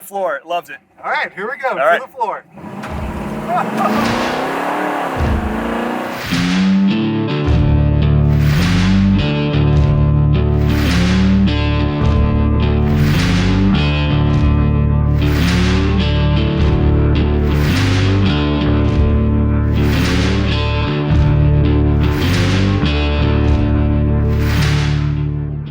floor. It loves it. All right, here we go. All to right. the floor.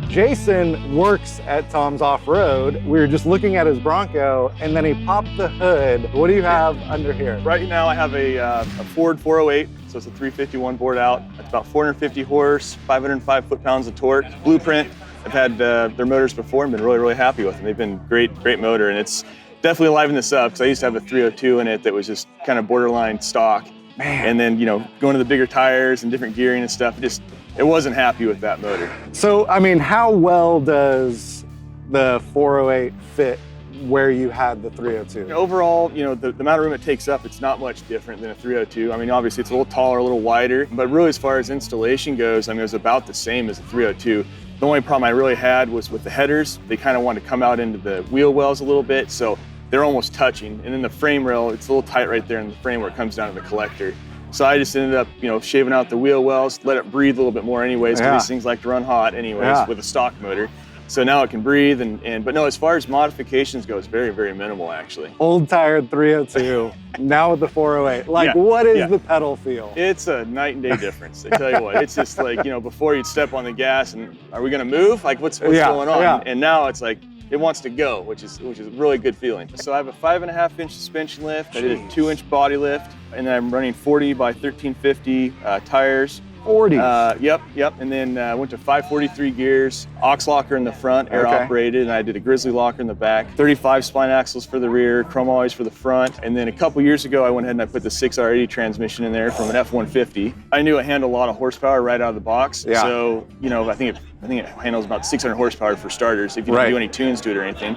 Jason works at Tom's Off-Road. We were just looking at his Bronco, and then he popped the hood. What do you have under here? Right now I have a Ford 408, so it's a 351 bored out. It's about 450 horse, 505 foot-pounds of torque. Blueprint. I've had their motors before and been really, really happy with them. They've been great motor, and it's definitely livened this up because I used to have a 302 in it that was just kind of borderline stock. Man. And then, going to the bigger tires and different gearing and stuff, it wasn't happy with that motor. So, I mean, how well does the 408 fit where you had the 302? Overall, the amount of room it takes up, it's not much different than a 302. I mean, obviously it's a little taller, a little wider, but really as far as installation goes, I mean, it was about the same as a 302. The only problem I really had was with the headers. They kind of wanted to come out into the wheel wells a little bit, so they're almost touching. And then the frame rail, it's a little tight right there in the frame where it comes down to the collector. So I just ended up, shaving out the wheel wells, let it breathe a little bit more anyways, because these things like to run hot anyways with a stock motor. So now it can breathe, but no, as far as modifications go, it's very, very minimal actually. Old tired 302, now with the 408. What is the pedal feel? It's a night and day difference, I tell you what. It's just like, before you'd step on the gas and are we gonna move? Like what's going on? Yeah. And now it's like, it wants to go, which is a really good feeling. So I have a 5.5-inch suspension lift. I did a 2-inch body lift, and then I'm running 40 by 1350 tires. 40. Yep. And then went to 543 gears, aux locker in the front, air operated, and I did a grizzly locker in the back. 35 spline axles for the rear, chrome alloys for the front. And then a couple years ago, I went ahead and I put the 6R80 transmission in there from an F-150. I knew it handled a lot of horsepower right out of the box. Yeah. So, I think it handles about 600 horsepower for starters if you don't do any tunes to it or anything.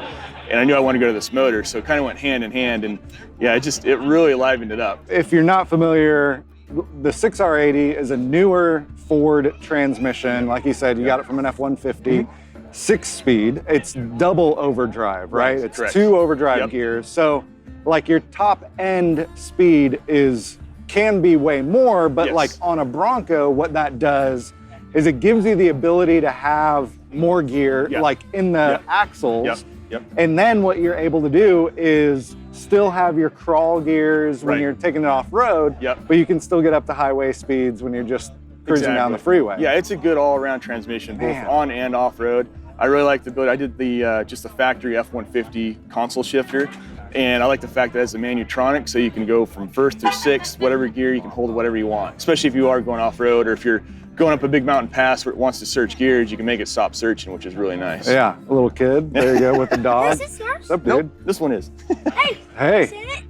And I knew I wanted to go to this motor, so it kind of went hand in hand, and yeah, it really livened it up. If you're not familiar, the 6R80 is a newer Ford transmission. Like you said, you got it from an F-150, 6-speed. It's double overdrive, right? It's correct. 2 overdrive gears. So like your top end speed can be way more, but like on a Bronco, what that does is it gives you the ability to have more gear like in the axles. And then what you're able to do is still have your crawl gears when you're taking it off-road, but you can still get up to highway speeds when you're just cruising down the freeway. Yeah, it's a good all-around transmission, both on and off-road. I really like the build. I did just the factory F-150 console shifter, and I like the fact that it has a manutronic, so you can go from first through sixth, whatever gear, you can hold whatever you want, especially if you are going off-road or if you're going up a big mountain pass where it wants to search gears, you can make it stop searching, which is really nice. Yeah, a little kid. There you go with the dog. Is this yours? What's up, dude? Nope, this one is. Hey. Sit it?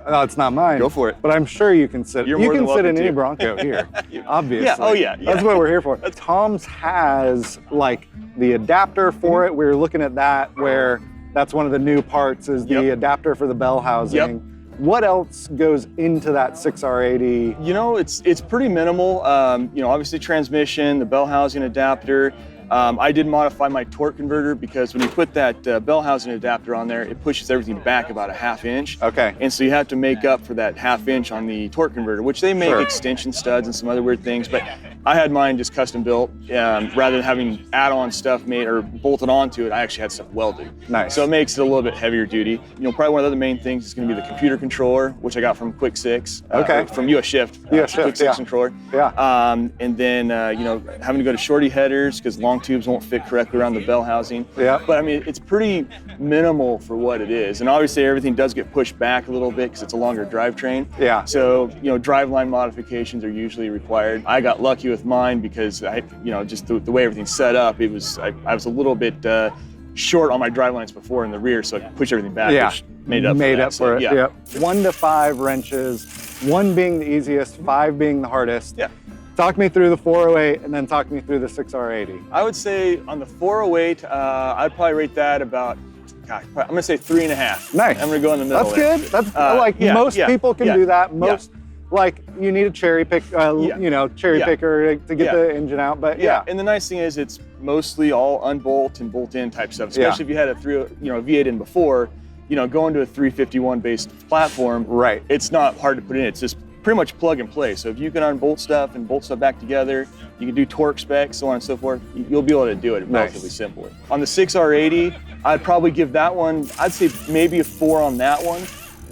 No, it's not mine. Go for it. But I'm sure you can sit. You're you more can than sit in welcome any to. Bronco here, obviously. Yeah. Oh yeah. That's what we're here for. Tom's has like the adapter for it. We were looking at that where that's one of the new parts is the adapter for the bell housing. What else goes into that 6R80? It's pretty minimal. Obviously transmission, the bell housing adapter. I did modify my torque converter because when you put that bell housing adapter on there, it pushes everything back about a 1/2 inch. Okay. And so you have to make up for that 1/2 inch on the torque converter, which they make extension studs and some other weird things, but I had mine just custom built. Rather than having add-on stuff made or bolted onto it, I actually had stuff welded. Nice. So it makes it a little bit heavier duty. Probably one of the other main things is going to be the computer controller, which I got from Quick 6. From US Shift. Quick 6 controller. Yeah. And then, having to go to shorty headers because long tubes won't fit correctly around the bell housing. Yeah. But I mean, it's pretty minimal for what it is. And obviously everything does get pushed back a little bit because it's a longer drivetrain. Yeah. So, driveline modifications are usually required. I got lucky with mine because just the way everything's set up, I was a little bit short on my drivelines before in the rear, so I could push everything back, which made up for it. Yeah. 1 to 5 wrenches, 1 being the easiest, 5 being the hardest. Yeah. Talk me through the 408 and then talk me through the 6R80. I would say on the 408, I'd probably rate that about, I'm gonna say 3.5. Nice. I'm gonna go in the middle. That's good. That's most people can do that. Most you need a cherry pick, picker to get the engine out. But And the nice thing is it's mostly all unbolt and bolt in type stuff. Especially if you had a V8 in before, you know, going to a 351 based platform, Right. it's not hard to put in. It's just pretty much plug and play. So if you can unbolt stuff and bolt stuff back together, you can do torque specs, so on and so forth, you'll be able to do it relatively simply. On the 6R80, I'd probably give that one, I'd say maybe a 4 on that one.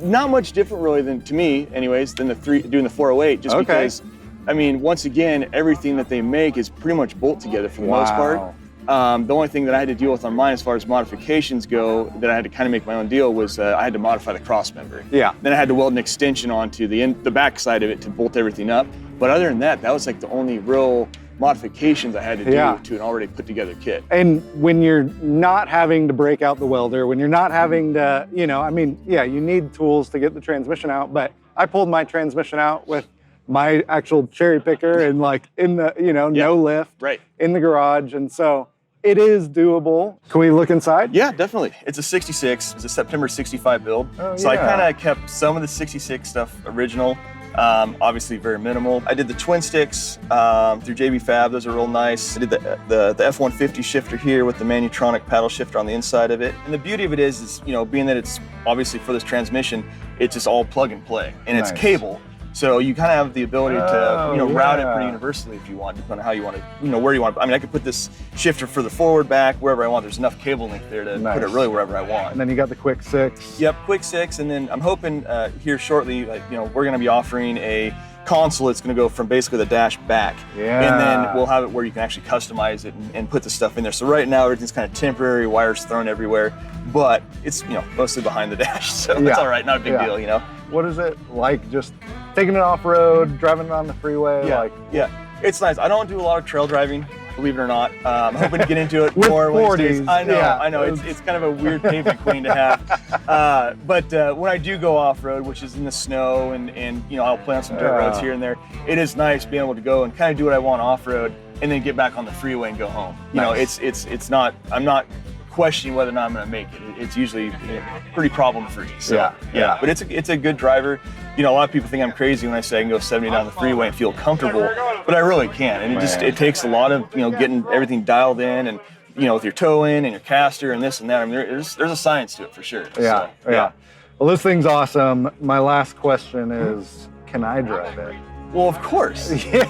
Not much different really than, to me anyways, than doing the 408, just because, I mean, once again, everything that they make is pretty much bolt together for the most part. The only thing that I had to deal with on mine as far as modifications go, that I had to kind of make my own deal, was I had to modify the cross member. Yeah. Then I had to weld an extension onto the back side of it to bolt everything up. But other than that, that was like the only real modifications I had to do to an already put together kit. And when you're not having to break out the welder, when you're not having to, you know, I mean, yeah, you need tools to get the transmission out, but I pulled my transmission out with my actual cherry picker and like in the, you know, no lift in the garage. And so it is doable. Can we look inside? Yeah, definitely. It's a 66. It's a September 65 build. So I kind of kept some of the 66 stuff original. Obviously very minimal. I did the twin sticks through JB Fab. Those are real nice. I did the F-150 shifter here with the Manutronic paddle shifter on the inside of it. And the beauty of it is, you know, being that it's obviously for this transmission, it's just all plug and play. And it's cable. So you kind of have the ability to, you know, route it pretty universally if you want, depending on how you want to, you know, where you want. I mean, I could put this shifter for the forward, back, wherever I want. There's enough cable length there to put it really wherever I want. And then you got the quick 6. Yep, quick 6. And then I'm hoping here shortly, like, you know, we're going to be offering a console that's going to go from basically the dash back. And then we'll have it where you can actually customize it and put the stuff in there. So right now, everything's kind of temporary, wires thrown everywhere, but it's, you know, mostly behind the dash. So it's all right, not a big deal, you know. What is it like just taking it off-road, driving it on the freeway? Yeah, it's nice. I don't do a lot of trail driving, believe it or not. I'm hoping to get into it With more. 40s, I know. It's kind of a weird pavement queen to have. But when I do go off-road, which is in the snow and you know, I'll play on some dirt roads here and there, it is nice being able to go and kind of do what I want off-road and then get back on the freeway and go home. You know, it's not, I'm not questioning whether or not I'm going to make it. It's usually pretty problem-free. So, but it's a good driver. You know, a lot of people think I'm crazy when I say I can go 70 down the freeway and feel comfortable, but I really can. And it takes a lot of, you know, getting everything dialed in and, you know, with your toe in and your caster and this and that. I mean, there's a science to it for sure. Yeah. Well, this thing's awesome. My last question is, can I drive it? Well, of course. Yes.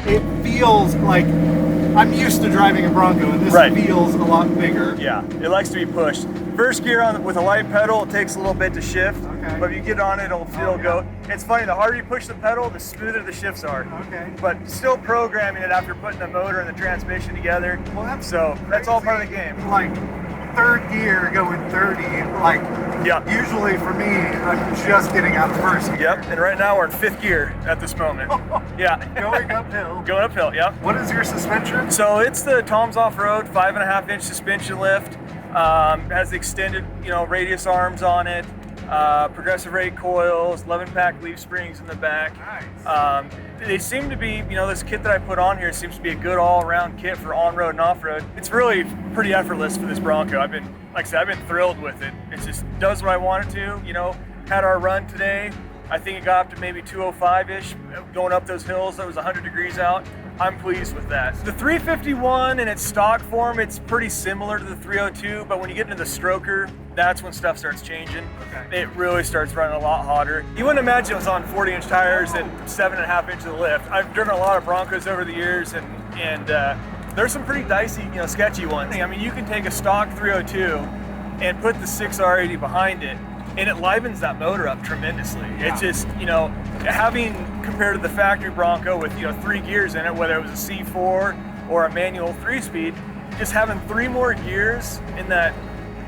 It feels like I'm used to driving a Bronco, and this feels a lot bigger. Yeah, it likes to be pushed. First gear with a light pedal, it takes a little bit to shift, but if you get on it, it'll go. It's funny, the harder you push the pedal, the smoother the shifts are. But still programming it after putting the motor and the transmission together. Well, that's all part of the game. Like third gear going 30, like usually for me, I'm just getting out of first gear. Yep, and right now we're in 5th gear at this moment. Going uphill. Going uphill, What is your suspension? So it's the Tom's Off-Road 5.5-inch suspension lift. Has the extended, you know, radius arms on it, progressive rate coils, 11-pack leaf springs in the back. They seem to be, you know, this kit that I put on here seems to be a good all-around kit for on-road and off-road. It's really pretty effortless for this Bronco. Like I said, I've been thrilled with it. It just does what I want it to. You know, had our run today. I think it got up to maybe 205-ish, going up those hills. That was 100 degrees out. I'm pleased with that. The 351 in its stock form, it's pretty similar to the 302, but when you get into the Stroker, that's when stuff starts changing. It really starts running a lot hotter. You wouldn't imagine it was on 40-inch tires and 7.5 inches of lift. I've driven a lot of Broncos over the years, and there's some pretty dicey, you know, sketchy ones. I mean, you can take a stock 302 and put the 6R80 behind it, and it livens that motor up tremendously. It's just, you know, having compared to the factory Bronco with, you know, 3 gears in it, whether it was a C4 or a manual 3-speed, just having 3 more gears in that,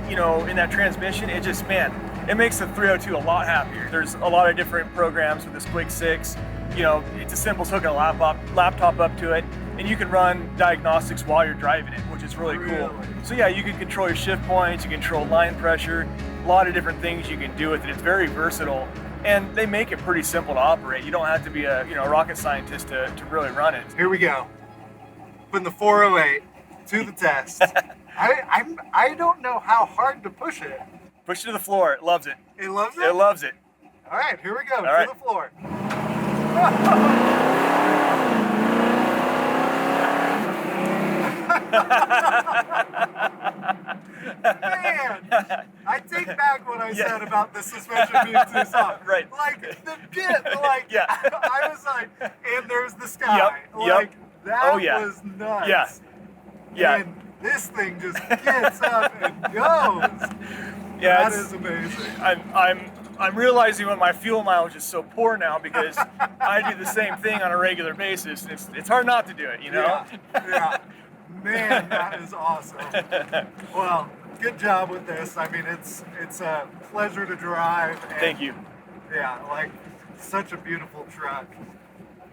you know, in that transmission, it just, man, it makes the 302 a lot happier. There's a lot of different programs with this Quick 6. You know, it's as simple as hooking a laptop up to it, and you can run diagnostics while you're driving it, which is really cool. So yeah, you can control your shift points, you can control line pressure, a lot of different things you can do with it. It's very versatile, and they make it pretty simple to operate. You don't have to be a, you know, rocket scientist to really run it. Here we go. Putting the 408 to the test. I don't know how hard to push it. Push it to the floor. It loves it. It loves it? It loves it. All right, here we go. All right. To the floor. Man, I take back what I said about the suspension being too soft. Right. Like the bit, like Yeah. I was like, and there's the sky. Yep. Like that Oh, yeah. was nuts. Yeah. Yeah. And this thing just gets up and goes. Yeah, That is amazing. I'm realizing when my fuel mileage is so poor now because I do the same thing on a regular basis. It's hard not to do it, you know? Yeah. Man, that is awesome. Well, good job with this. I mean, it's a pleasure to drive. And Thank you. yeah, like such a beautiful truck.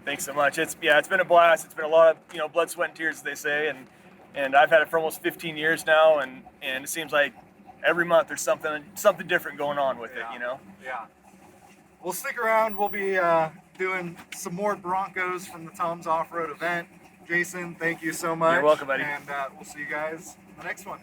Thanks so much. It's been a blast. It's been a lot of blood, sweat, and tears, as they say, and I've had it for almost 15 years now, and it seems like every month there's something different going on with it, you know. Yeah. We'll stick around. We'll be doing some more Broncos from the Tom's Off-Road event. Jason, thank you so much. You're welcome, buddy. And we'll see you guys in the next one.